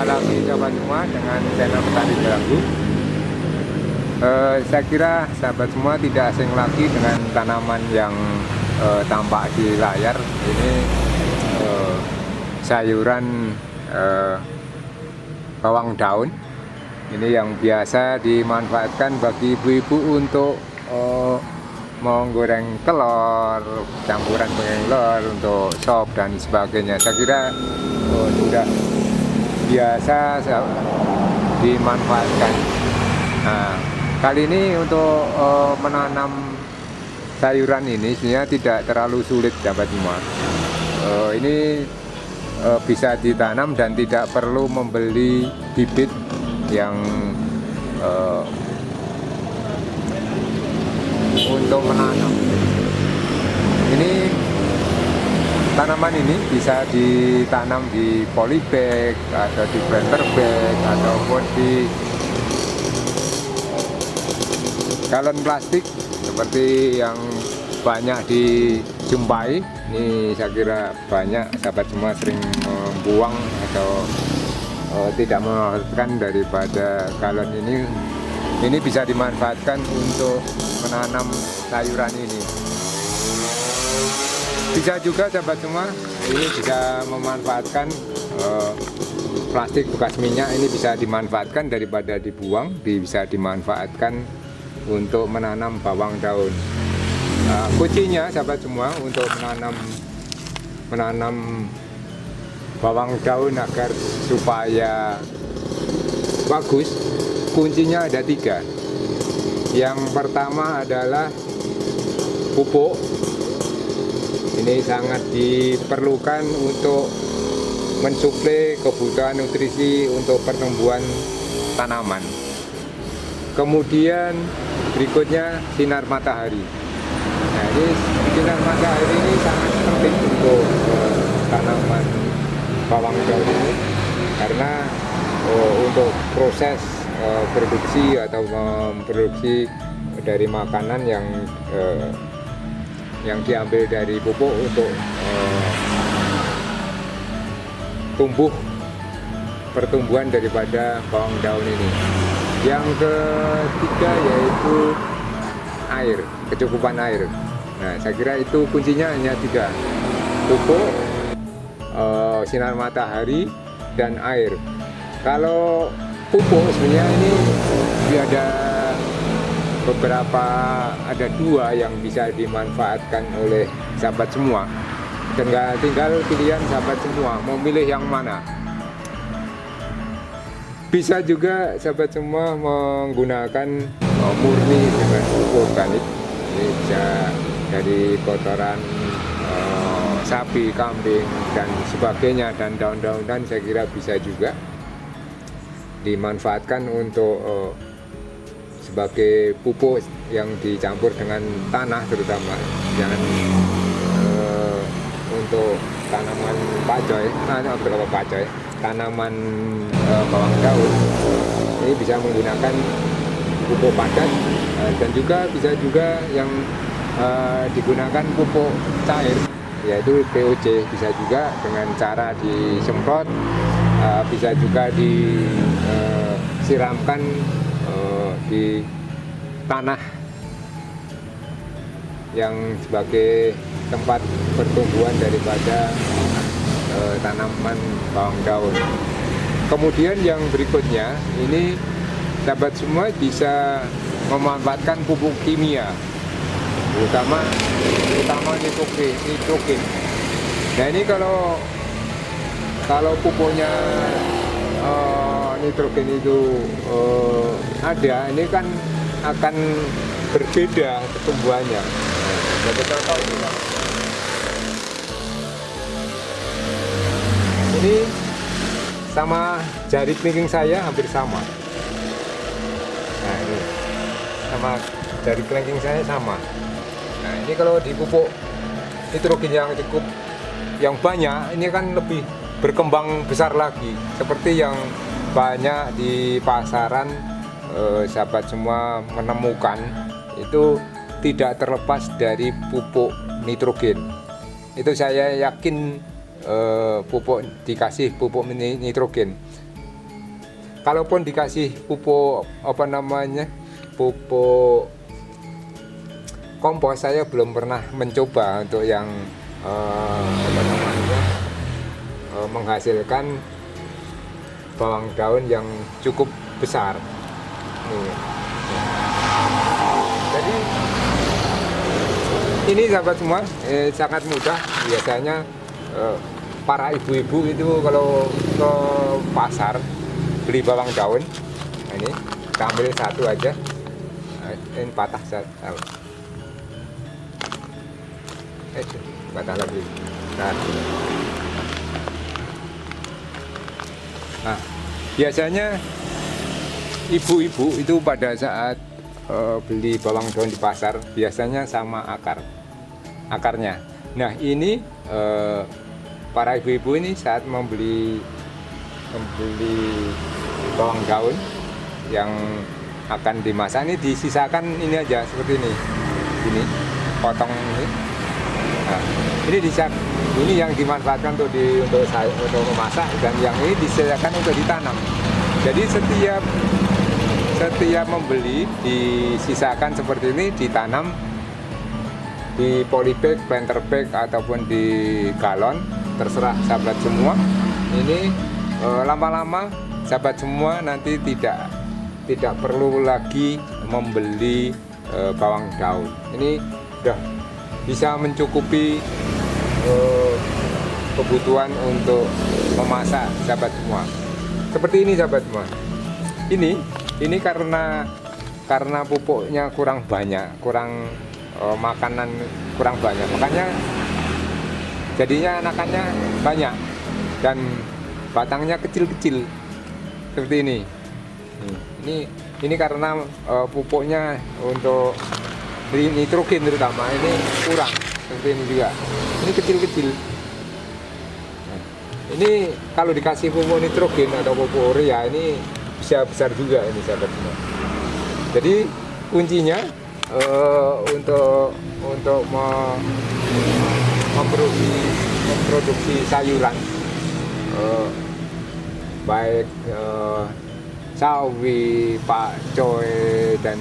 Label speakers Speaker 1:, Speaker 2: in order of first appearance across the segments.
Speaker 1: lagi sahabat semua dengan channel Petani Jalangu. Saya kira sahabat semua tidak asing lagi dengan tanaman yang tampak di layar. Ini sayuran bawang daun. Ini yang biasa dimanfaatkan bagi ibu-ibu untuk menggoreng telur, campuran goreng telur untuk sop dan sebagainya. Saya kira sudah biasa dimanfaatkan. Nah, kali ini untuk menanam sayuran ini sebenarnya tidak terlalu sulit sahabat semua. Ini bisa ditanam dan tidak perlu membeli bibit yang untuk menanam. Ini tanaman ini bisa ditanam di polybag atau di planter bag ataupun di galon plastik seperti yang banyak dijumpai. Ini saya kira banyak sahabat semua sering membuang atau tidak memanfaatkan daripada galon ini. Ini bisa dimanfaatkan untuk menanam sayuran ini. Bisa juga sahabat semua, ini bisa memanfaatkan plastik bekas minyak. Ini bisa dimanfaatkan daripada dibuang, bisa dimanfaatkan untuk menanam bawang daun. Kuncinya sahabat semua untuk menanam bawang daun agar supaya bagus, kuncinya ada 3. Yang pertama adalah pupuk. Ini sangat diperlukan untuk mensuplai kebutuhan nutrisi untuk pertumbuhan tanaman. Kemudian berikutnya sinar matahari. Nah, ini sinar matahari ini sangat penting untuk tanaman bawang daun ini, karena untuk proses produksi atau memproduksi dari makanan yang diambil dari pupuk untuk pertumbuhan daripada bawang daun ini. Yang ketiga yaitu air, kecukupan air. Nah, saya kira itu kuncinya hanya 3: pupuk, sinar matahari, dan air. Kalau pupuk sebenarnya ini ada 2 yang bisa dimanfaatkan oleh sahabat semua. Tinggal pilihan sahabat semua mau milih yang mana. Bisa juga sahabat semua menggunakan murni dengan pupuk organik. Ini bisa dari kotoran sapi, kambing, dan sebagainya, dan daun-daunan. Saya kira bisa juga dimanfaatkan untuk sebagai pupuk yang dicampur dengan tanah, terutama jangan untuk tanaman tanaman bawang daun. Ini bisa menggunakan pupuk padat, dan juga bisa juga yang digunakan pupuk cair, yaitu POC. Bisa juga dengan cara disemprot, bisa juga disiramkan di tanah yang sebagai tempat pertumbuhan daripada tanaman bawang daun. Kemudian yang berikutnya, ini sahabat semua bisa memanfaatkan pupuk kimia, terutama nitrogen. Nah, ini kalau pupuknya nitrogen itu ada, ini kan akan berbeda pertumbuhannya. Ini sama jari kelingking saya hampir sama. Nah, ini sama jari kelingking saya sama. Nah, ini kalau dipupuk nitrogen yang banyak, ini kan lebih berkembang besar lagi, seperti yang banyak di pasaran. Sahabat semua menemukan itu tidak terlepas dari pupuk nitrogen. Itu saya yakin dikasih pupuk nitrogen. kalaupun dikasih pupuk apa namanya, pupuk kompos, saya belum pernah mencoba untuk yang apa namanya, menghasilkan bawang daun yang cukup besar. Nih. Jadi ini sahabat semua, sangat mudah. Biasanya para ibu-ibu itu kalau ke pasar beli bawang daun, nah ini kita ambil satu aja. Nah, ini patah satu. Patah lagi. Nah, biasanya ibu-ibu itu pada saat beli bawang daun di pasar biasanya sama akarnya. Nah, ini para ibu-ibu ini saat membeli bawang daun yang akan dimasak ini disisakan ini aja seperti ini potong ini. Nah, ini yang dimanfaatkan untuk memasak, dan yang ini disediakan untuk ditanam. Jadi setiap membeli disisakan seperti ini, ditanam di polybag, planter bag ataupun di galon, terserah sahabat semua. Ini lama-lama sahabat semua nanti tidak perlu lagi membeli bawang daun. Ini udah bisa mencukupi kebutuhan untuk memasak sahabat semua. Seperti ini sahabat semua. Ini karena pupuknya kurang banyak, makanan kurang banyak, makanya jadinya anakannya banyak dan batangnya kecil-kecil seperti ini. Ini karena pupuknya untuk nitrogen terutama ini kurang, seperti ini juga. Ini kecil-kecil. Nah, ini kalau dikasih pupuk nitrogen atau pupuk urea ini bisa besar juga ini sahabat semua. Jadi kuncinya untuk memproduksi sayuran, baik sawi, pakcoy, dan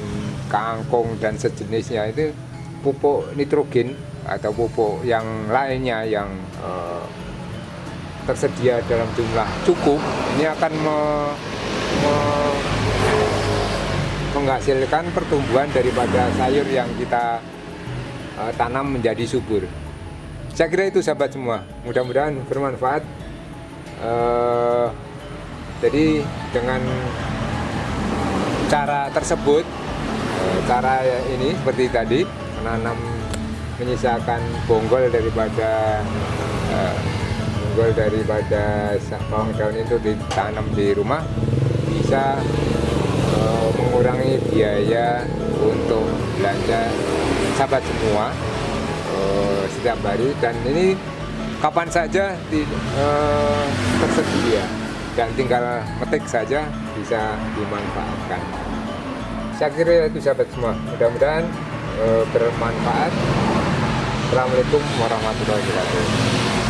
Speaker 1: kangkung dan sejenisnya, itu pupuk nitrogen atau pupuk yang lainnya yang tersedia dalam jumlah cukup, ini akan menghasilkan pertumbuhan daripada sayur yang kita tanam menjadi subur. Saya kira itu sahabat semua, mudah-mudahan bermanfaat. Jadi dengan cara tersebut, cara ini seperti tadi, menanam, menyisakan bonggol daripada bawang daun itu ditanam di rumah, bisa mengurangi biaya untuk belanja sahabat semua setiap hari, dan ini kapan saja tersedia dan tinggal metik saja bisa dimanfaatkan. Saya kira itu sahabat semua, mudah-mudahan bermanfaat. Assalamualaikum warahmatullahi wabarakatuh.